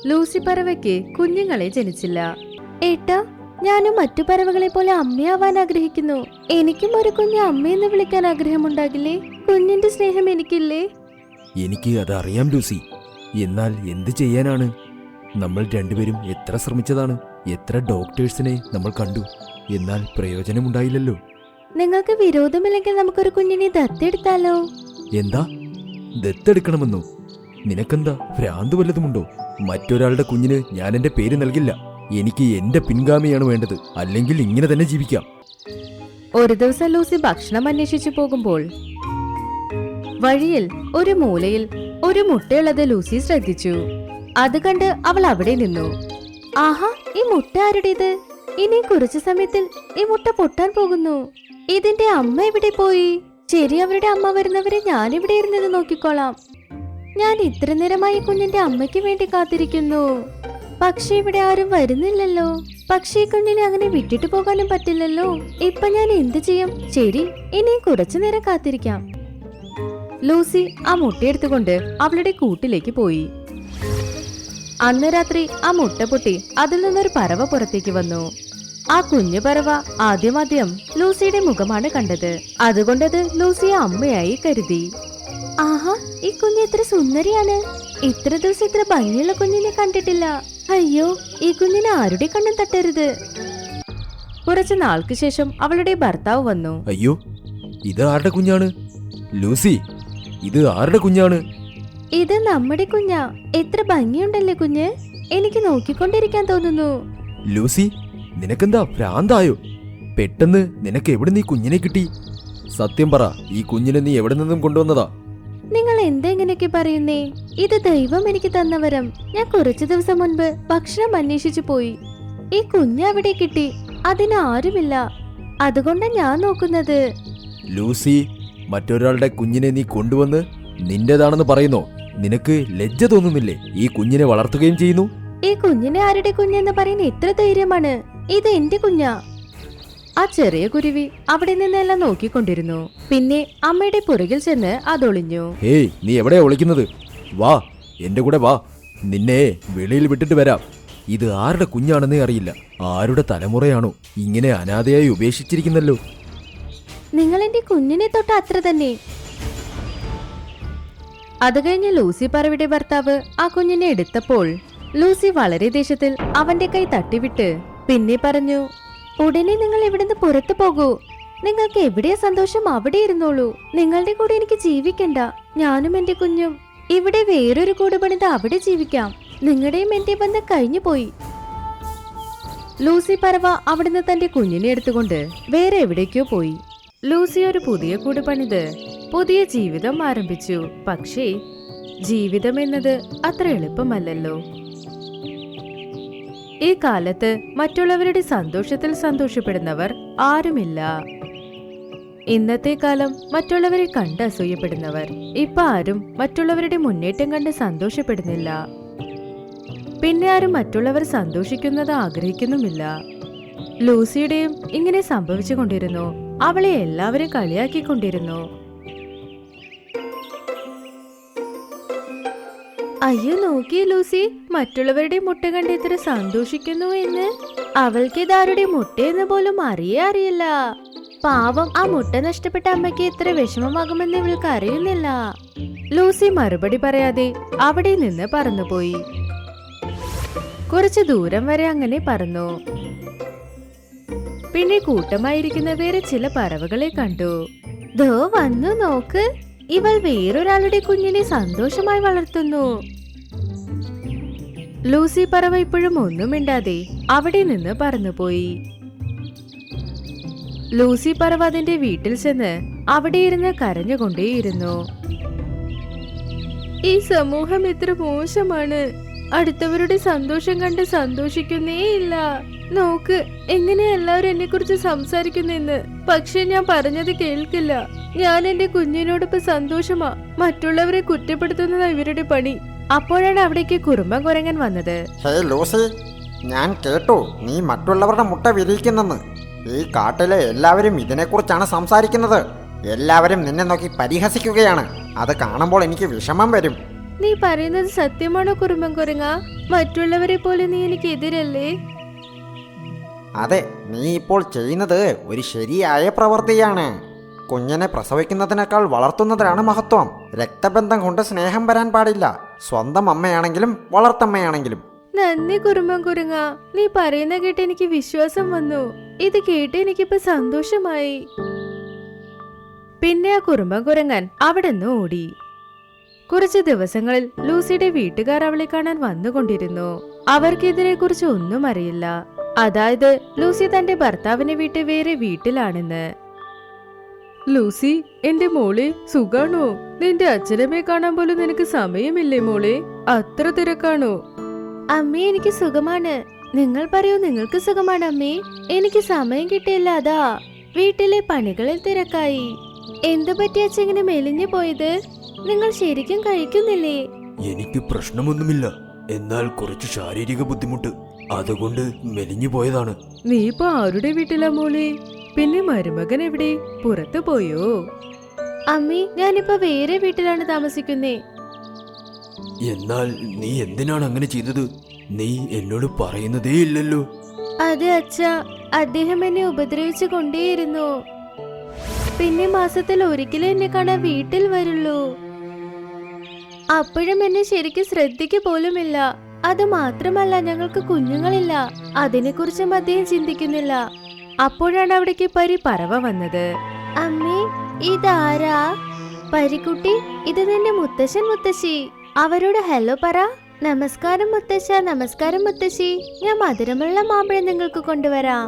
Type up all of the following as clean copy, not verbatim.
Lucy പറവയ്ക്ക് കുഞ്ഞുങ്ങളെ ജനിച്ചില്ല. ഏട്ടാ, ഞാനും മറ്റു പറവകളെ പോലെ അമ്മയാവാൻ ആഗ്രഹിക്കുന്നു. എനിക്കും ഒരു കുഞ്ഞ് അമ്മയെന്ന് വിളിക്കാൻ ആഗ്രഹമുണ്ടാകില്ലേ? കുഞ്ഞിന്റെ സ്നേഹം എനിക്കില്ലേ? എനിക്ക് അത് അറിയാം ലൂസി. എന്നാൽ എന്ത് ചെയ്യാനാണ്? നമ്മൾ രണ്ടുപേരും എത്ര ശ്രമിച്ചതാണ്, എത്ര ഡോക്ടേഴ്സിനെ നമ്മൾ കണ്ടു, എന്നാൽ പ്രയോജനമുണ്ടായില്ലല്ലോ. നിങ്ങൾക്ക് വിരോധമില്ലെങ്കിൽ നമുക്കൊരു കുഞ്ഞിനെ ദത്തെടുത്താലോ? എന്താ, ദത്തെടുക്കണമെന്നോ? നിനക്കെന്താ ഭ്രാന്ത് വല്ലതുമുണ്ടോ? മറ്റൊരാളുടെ കുഞ്ഞിന് ഞാൻ എന്റെ പേര് നൽകില്ല. എനിക്ക് എന്റെ പിൻഗാമിയാണ് വേണ്ടത്, അല്ലെങ്കിൽ ഇങ്ങനെ തന്നെ ജീവിക്കാം. ഒരു ദിവസം ലൂസി ഭക്ഷണം അന്വേഷിച്ചു പോകുമ്പോൾ വഴിയിൽ ഒരു മൂലയിൽ ഒരു മുട്ടയുള്ളത് ലൂസി ശ്രദ്ധിച്ചു. അത് കണ്ട് അവൾ അവിടെ നിന്നു. ആഹാ, ഈ മുട്ട ആരുടേത്? ഇനി കുറച്ചു സമയത്തിൽ ഈ മുട്ട പൊട്ടാൻ പോകുന്നു. ഇതിന്റെ അമ്മ എവിടെ പോയി? ശരി, അവരുടെ അമ്മ വരുന്നവരെ ഞാൻ ഇവിടെ ഇരുന്നത് നോക്കിക്കോളാം. ഞാൻ ഇത്ര നേരമായി കുഞ്ഞിന്റെ അമ്മയ്ക്ക് വേണ്ടി കാത്തിരിക്കുന്നു. പക്ഷെ ഇവിടെ ആരും വരുന്നില്ലല്ലോ. പക്ഷേ ഈ കുഞ്ഞിനെ അങ്ങനെ വിട്ടിട്ട് പോകാനും പറ്റില്ലല്ലോ. ഇപ്പൊ ഞാൻ എന്ത് ചെയ്യും? ശരി, ഇനി കുറച്ചു നേരം കാത്തിരിക്കാം. ലൂസി ആ മുട്ടയെടുത്തുകൊണ്ട് അവളുടെ കൂട്ടിലേക്ക് പോയി. അന്ന് രാത്രി ആ മുട്ട പൊട്ടി അതിൽ നിന്നൊരു പറവ പുറത്തേക്ക് വന്നു. ആ കുഞ്ഞു പറവ ആദ്യം ലൂസിയുടെ മുഖമാണ് കണ്ടത്. അതുകൊണ്ടത് ലൂസിയെ അമ്മയായി കരുതി. ആഹാ, ഈ കുഞ്ഞ് എത്ര സുന്ദരിയാണ്! ഇത്ര ദിവസം ഇത്ര ഭംഗിയുള്ള കുഞ്ഞിനെ കണ്ടിട്ടില്ല. അയ്യോ, ഈ കുഞ്ഞിനെ ആരുടെ കണ്ണും തട്ടരുത്. കുറച്ചു നാൾക്ക് ശേഷം അവളുടെ ഭർത്താവ് വന്നു. അയ്യോ, ഇത് ആരുടെ കുഞ്ഞാണ്? ലൂസി, ഇത് ആരുടെ കുഞ്ഞാണ്? ഇത് നമ്മുടെ കുഞ്ഞാ. എത്ര ഭംഗിയുണ്ടല്ലേ കുഞ്ഞ്! എനിക്ക് നോക്കിക്കൊണ്ടിരിക്കാൻ തോന്നുന്നു. ലൂസി, നിനക്കെന്താ ഭ്രാന്തായോ? പെട്ടെന്ന് നിനക്ക് എവിടെ നീ കുഞ്ഞിനെ കിട്ടി? സത്യം പറ, ഈ കുഞ്ഞിനെ നീ എവിടെ നിന്നും കൊണ്ടുവന്നതാ? നിങ്ങൾ എന്തെങ്ങനെയൊക്കെ പറയുന്നേ? ഇത് ദൈവം എനിക്ക് തന്ന വരം. ഞാൻ കുറച്ചു ദിവസം മുൻപ് ഭക്ഷണം അന്വേഷിച്ചു പോയി. ഈ കുഞ്ഞ് അവിടെ കിട്ടി. അതിന് ആരുമില്ല. അതുകൊണ്ട് ഞാൻ നോക്കുന്നത്. ലൂസി, മറ്റൊരാളുടെ കുഞ്ഞിനെ നീ കൊണ്ടുവന്ന് നിന്റേതാണെന്ന് പറയുന്നോ? നിനക്ക് ലജ്ജ തോന്നുന്നില്ലേ? ഈ കുഞ്ഞിനെ വളർത്തുകയും ചെയ്യുന്നു. ഈ കുഞ്ഞിനെ ആരുടെ കുഞ്ഞെന്ന് പറയുന്ന എത്ര ധൈര്യമാണ്? ഇത് എന്റെ കുഞ്ഞാ. ആ ചെറിയ കുരുവി അവിടെ നിന്നെല്ലാം നോക്കിക്കൊണ്ടിരുന്നു. പിന്നെ അമ്മയുടെ പുറകിൽ ചെന്ന് അതൊളിഞ്ഞു. ഹേയ്, നീ എവിടെയാ ഒളിക്കുന്നത്? വാ, എന്റെ കൂടെ വാ. നിന്നെ വെളിയിൽ വിട്ടിട്ട് വരാം. ഇത് ആരുടെ കുഞ്ഞാണെന്നേ അറിയില്ല. ആരുടെ തലമുറയാണോ ഇങ്ങനെ അനാഥയായി ഉപേക്ഷിച്ചിരിക്കുന്നല്ലോ. നിങ്ങൾ എന്റെ കുഞ്ഞിനെ തൊട്ട അത്ര തന്നെ. അത് കഴിഞ്ഞ് ലൂസി പറവയുടെ ഭർത്താവ് ആ കുഞ്ഞിനെ എടുത്തപ്പോൾ ലൂസി വളരെ ദേഷ്യത്തിൽ അവന്റെ കൈ തട്ടിവിട്ട് പിന്നെ പറഞ്ഞു, ഉടനെ നിങ്ങൾ ഇവിടുന്ന് പുറത്തു പോകൂ. നിങ്ങൾക്ക് എവിടെയാ സന്തോഷം അവിടെ ഇരുന്നോളൂ. നിങ്ങളുടെ കൂടെ എനിക്ക് ജീവിക്കണ്ട. ഞാനും എന്റെ കുഞ്ഞും ഇവിടെ വേറൊരു കൂട് പണിത് അവിടെ ജീവിക്കാം. നിങ്ങളുടെയും എന്റെ ബന്ധം കഴിഞ്ഞു പോയി. ലൂസി പറവ അവിടുന്ന് തന്റെ കുഞ്ഞിനെ എടുത്തുകൊണ്ട് വേറെ എവിടേക്കോ പോയി. ലൂസി ഒരു പുതിയ കൂട് പണിത് പുതിയ ജീവിതം ആരംഭിച്ചു. പക്ഷേ ജീവിതം എന്നത് അത്ര എളുപ്പമല്ലല്ലോ. ഈ കാലത്ത് മറ്റുള്ളവരുടെ സന്തോഷത്തിൽ സന്തോഷപ്പെടുന്നവർ ആരുമില്ല. ഇന്നത്തെ കാലം മറ്റുള്ളവരെ കണ്ട് അസൂയപ്പെടുന്നവർ. ഇപ്പൊ ആരും മറ്റുള്ളവരുടെ മുന്നേറ്റം കണ്ട് സന്തോഷപ്പെടുന്നില്ല. പിന്നെ ആരും മറ്റുള്ളവർ സന്തോഷിക്കുന്നത് ആഗ്രഹിക്കുന്നുമില്ല. ലൂസിയുടെയും ഇങ്ങനെ സംഭവിച്ചുകൊണ്ടിരുന്നു. അവളെ എല്ലാവരും കളിയാക്കിക്കൊണ്ടിരുന്നു. അയ്യോ, നോക്കിയേ ലൂസി, മറ്റുള്ളവരുടെ മുട്ട കണ്ട് എത്ര സന്തോഷിക്കുന്നു എന്ന്. അവൾക്ക് ഇതാരുടെ മുട്ടയെന്ന് പോലും അറിയില്ല. പാവം, ആ മുട്ട നഷ്ടപ്പെട്ട അമ്മയ്ക്ക് എത്ര വിഷമമാകുമെന്ന് ഇവൾക്ക് അറിയുന്നില്ല. ലൂസി മറുപടി പറയാതെ അവിടെ നിന്ന് പറന്നുപോയി. കുറച്ചു ദൂരം വരെ അങ്ങനെ പറന്നു. പിന്നെ കൂട്ടമായിരിക്കുന്ന വേറെ ചില പറവകളെ കണ്ടു. ദോ വന്നു നോക്ക്, ഇവൾ വേറൊരാളുടെ കുഞ്ഞിനെ സന്തോഷമായി വളർത്തുന്നു. ലൂസി പറവ ഇപ്പോഴും ഒന്നും മിണ്ടാതെ അവിടെ നിന്ന് പറന്നുപോയി. ലൂസി പറവ അതിന്റെ വീട്ടിൽ ചെന്ന് അവിടെ ഇരുന്ന് കരഞ്ഞുകൊണ്ടേയിരുന്നു. ഈ സമൂഹം എത്ര മോശമാണ്. അടുത്തവരുടെ സന്തോഷം കണ്ട് സന്തോഷിക്കുന്നേ ഇല്ല. നോക്ക്, എങ്ങനെ എല്ലാവരും എന്നെ കുറിച്ച് സംസാരിക്കുന്നെന്ന്. പക്ഷെ ഞാൻ പറഞ്ഞത് കേൾക്കില്ല. ഞാൻ എന്റെ കുഞ്ഞിനോടൊപ്പം സന്തോഷമാ. മറ്റുള്ളവരെ കുറ്റപ്പെടുത്തുന്നതാ ഇവരുടെ പണി. അപ്പോഴാണ് അവിടേക്ക് കുറുമ്പൻ കുരങ്ങൻ വന്നത്. ഹേ ലൂസി, ഞാൻ കേട്ടു നീ മറ്റുള്ളവരുടെ മുട്ട വിരിയിക്കുന്നെന്ന്. ഈ കാട്ടിലെ എല്ലാവരും ഇതിനെക്കുറിച്ചാണ് സംസാരിക്കുന്നത്. എല്ലാവരും നിന്നെ നോക്കി പരിഹസിക്കുകയാണ്. അത് കാണുമ്പോൾ എനിക്ക് വിഷമം വരും. നീ പറയുന്നത് സത്യമാണോ കുറുമ്പൻ കുരങ്ങ? മറ്റുള്ളവരെ പോലെ നീ എനിക്ക് എതിരല്ലേ? അതെ, നീ ഇപ്പോൾ ചെയ്യുന്നത് ഒരു ശരിയായ പ്രവൃത്തിയാണ്. കുഞ്ഞിനെ പ്രസവിക്കുന്നതിനേക്കാൾ വളർത്തുന്നതിനാണ് മഹത്വം. രക്തബന്ധം കൊണ്ട് സ്നേഹം വരാൻ പാടില്ല, സ്വന്തം അമ്മയാണെങ്കിലും വളർത്തമ്മയാണെങ്കിലും. നന്ദി കുറുമ്പൻ കുരങ്ങ, നീ പറയുന്ന കേട്ട് എനിക്ക് വിശ്വാസം വന്നു. ഇത് കേട്ട് എനിക്കിപ്പോ സന്തോഷമായി. പിന്നെ ആ കുറുമ്പൻ കുരങ്ങൻ അവിടെ നിന്ന് ഓടി. കുറച്ചു ദിവസങ്ങളിൽ ലൂസിയുടെ വീട്ടുകാർ അവളെ കാണാൻ വന്നുകൊണ്ടിരുന്നു. അവർക്ക് ഇതിനെ കുറിച്ച് ഒന്നും അറിയില്ല. അതായത് ലൂസി തന്റെ ഭർത്താവിനെ വിട്ട് വേറെ വീട്ടിലാണെന്ന്. ലൂസി, എന്റെ മോളെ, സുഖാണോ? നിന്റെ അച്ഛനമ്മയെ കാണാൻ പോലും നിനക്ക് സമയമില്ലേ മോളെ? അത്ര തിരക്കാണോ? അമ്മേ, എനിക്ക് സുഖമാണ്. നിങ്ങൾ പറയൂ, നിങ്ങൾക്ക് സുഖമാണ് അമ്മേ? എനിക്ക് സമയം കിട്ടിയില്ല, അതാ വീട്ടിലെ പണികളിൽ തിരക്കായി. എന്തു പറ്റിയ ഇങ്ങനെ മെലിഞ്ഞു പോയത്? നിങ്ങൾ ശരിക്കും കഴിക്കുന്നില്ലേ? എനിക്ക് പ്രശ്നമൊന്നുമില്ല, എന്നാൽ കുറച്ച് ശാരീരിക ബുദ്ധിമുട്ട്, അതുകൊണ്ട് മെലിഞ്ഞു പോയതാണ്. നീ ഇപ്പൊ ആരുടെ വീട്ടിലാ മോളെ? പിന്നെ മരുമകൻ എവിടെ? പുറത്തു പോയോ? അമ്മേ, ഞാനിപ്പോ വേറെ വീട്ടിലാണ് താമസിക്കുന്നേ. എന്നാൽ നീ എന്തിനാണ് അങ്ങനെ ചെയ്തത്? നീ എന്നോട് പറയുന്നതേ ഇല്ലല്ലോ. അതെ അച്ഛാ, അദ്ദേഹം എന്നെ ഉപദ്രവിച്ചു കൊണ്ടേയിരുന്നു. പിന്നെ മാസത്തിൽ ഒരിക്കലും എന്നെ കാണാൻ വീട്ടിൽ വരുള്ളൂ. അപ്പോഴും എന്നെ ശരിക്കും ശ്രദ്ധിക്കു പോലുമില്ല. അത് മാത്രമല്ല, ഞങ്ങൾക്ക് കുഞ്ഞുങ്ങളില്ല. അതിനെക്കുറിച്ചും അദ്ദേഹം ചിന്തിക്കുന്നില്ല. അപ്പോഴാണ് അവിടേക്ക് പരി പറവ വന്നത്. അമ്മേ, ഇതാരാ? പരിക്കുട്ടി, ഇത് നിന്റെ മുത്തശ്ശൻ മുത്തശ്ശി. അവരോട് ഹലോ പറ. നമസ്കാരം മുത്തശ്ശ. നമസ്കാരം മുത്തശ്ശി. ഞാൻ മധുരമുള്ള മാമ്പഴം നിങ്ങൾക്ക് കൊണ്ടുവരാം.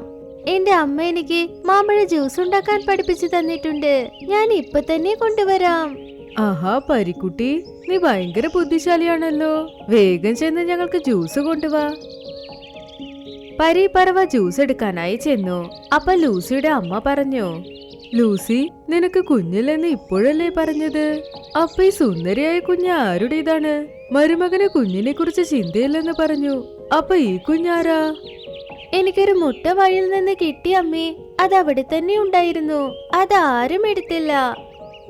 എന്റെ അമ്മ എനിക്ക് മാമ്പഴ ജ്യൂസ് ഉണ്ടാക്കാൻ പഠിപ്പിച്ചു തന്നിട്ടുണ്ട്. ഞാൻ ഇപ്പൊ തന്നെ കൊണ്ടുവരാം. ആഹാ പരിക്കുട്ടി, നീ ഭയങ്കര ബുദ്ധിശാലിയാണല്ലോ. വേഗം ചെന്ന് ഞങ്ങൾക്ക് ജ്യൂസ് കൊണ്ടുവാ. പരി പറവ ജ്യൂസ് എടുക്കാനായി ചെന്നു. അപ്പൊ ലൂസിയുടെ അമ്മ പറഞ്ഞു, ലൂസി, നിനക്ക് കുഞ്ഞില്ലെന്ന് ഇപ്പോഴല്ലേ പറഞ്ഞത്? അപ്പൊ ഈ സുന്ദരിയായ കുഞ്ഞ് ആരുടേതാണ്? മരുമകന് കുഞ്ഞിനെ കുറിച്ച് ചിന്തയില്ലെന്ന് പറഞ്ഞു. അപ്പൊ ഈ കുഞ്ഞാരാ? എനിക്കൊരു മുട്ട വഴിയിൽ നിന്ന് കിട്ടി അമ്മേ. അത് അവിടെ തന്നെ ഉണ്ടായിരുന്നു. അതാരും എടുത്തില്ല.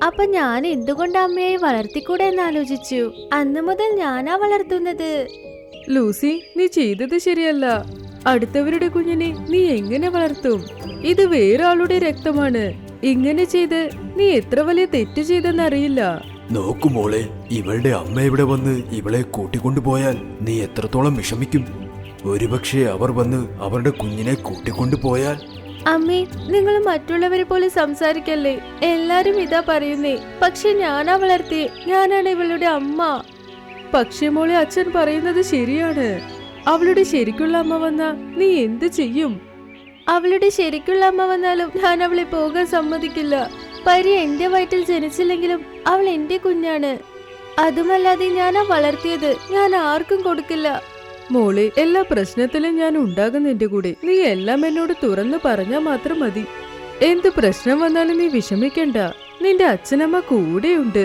അപ്പൊ ഞാൻ എന്തുകൊണ്ട് അമ്മയെ വളർത്തിക്കൂടെ എന്ന് ആലോചിച്ചു. അന്നു മുതൽ ഞാനാ വളർത്തുന്നത്. ലൂസി, നീ ചെയ്തത് ശരിയല്ല. അടുത്തവരുടെ കുഞ്ഞിനെ നീ എങ്ങനെ വളർത്തും? ഇത് വേറെ ആളുടെ രക്തമാണ്. ഇങ്ങനെ ചെയ്ത് നീ എത്ര വലിയ തെറ്റ് ചെയ്തെന്നറിയില്ല. നോക്കു മോളെ, ഇവളുടെ അമ്മ ഇവിടെ വന്ന് ഇവളെ കൂട്ടിക്കൊണ്ടുപോയാൽ നീ എത്രത്തോളം വിഷമിക്കും. ഒരുപക്ഷെ അവർ വന്ന് അവരുടെ കുഞ്ഞിനെ കൂട്ടിക്കൊണ്ടുപോയാൽ. അമ്മേ, നിങ്ങൾ മറ്റുള്ളവരെ പോലെ സംസാരിക്കല്ലേ. എല്ലാരും ഇതാ പറയുന്നേ. പക്ഷെ ഞാനാ വളർത്തി. ഞാനാണ് ഇവളുടെ അമ്മ. പക്ഷെ മോളെ, അച്ഛൻ പറയുന്നത് ശരിയാണ്. അവളുടെ ശരിക്കുള്ള അമ്മ വന്നാ നീ എന്ത് ചെയ്യും? അവളുടെ ശരിക്കുള്ള അമ്മ വന്നാലും ഞാൻ അവളെ പോകാൻ സമ്മതിക്കില്ല. പരി എന്റെ വയറ്റിൽ ജനിച്ചില്ലെങ്കിലും അവൾ എന്റെ കുഞ്ഞാണ്. അതുമല്ലാതെ ഞാനാ വളർത്തിയത്. ഞാൻ ആർക്കും കൊടുക്കില്ല. മോളെ, എല്ലാ പ്രശ്നത്തിലും ഞാൻ ഉണ്ടാകും നിന്റെ കൂടെ. നീ എല്ലാം എന്നോട് തുറന്നു പറഞ്ഞാൽ മാത്രം മതി. എന്ത് പ്രശ്നം വന്നാലും നീ വിഷമിക്കണ്ട. നിന്റെ അച്ഛനമ്മ കൂടെയുണ്ട്.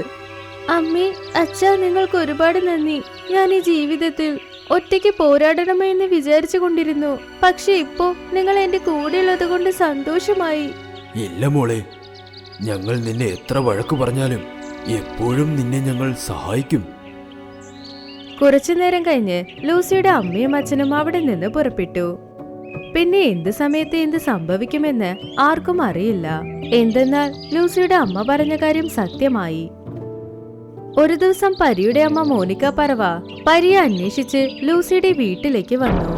അമ്മേ, അച്ഛാ, നിങ്ങൾക്ക് ഒരുപാട് നന്ദി. ഞാൻ ഈ ജീവിതത്തിൽ ഒറ്റയ്ക്ക് പോരാടണമെന്ന് വിചാരിച്ചു കൊണ്ടിരുന്നു. പക്ഷെ ഇപ്പോ നിങ്ങൾ എന്റെ കൂടെയുള്ളത് കൊണ്ട് സന്തോഷമായി. ഇല്ല മോളെ, ഞങ്ങൾ നിന്നെ എത്ര വഴക്കു പറഞ്ഞാലും എപ്പോഴും നിന്നെ ഞങ്ങൾ സഹായിക്കും. കുറച്ചു നേരം കഴിഞ്ഞ് ലൂസിയുടെ അമ്മയും അച്ഛനും അവിടെ നിന്ന് പുറപ്പെട്ടു. പിന്നെ എന്ത് സമയത്ത് എന്ത് സംഭവിക്കുമെന്ന് ആർക്കും അറിയില്ല. എന്തെന്നാൽ ലൂസിയുടെ അമ്മ പറഞ്ഞ കാര്യം സത്യമായി. ഒരു ദിവസം പരിയുടെ അമ്മ മോനിക്ക പറവ പരിയെ അന്വേഷിച്ച് ലൂസിയുടെ വീട്ടിലേക്ക് വന്നു.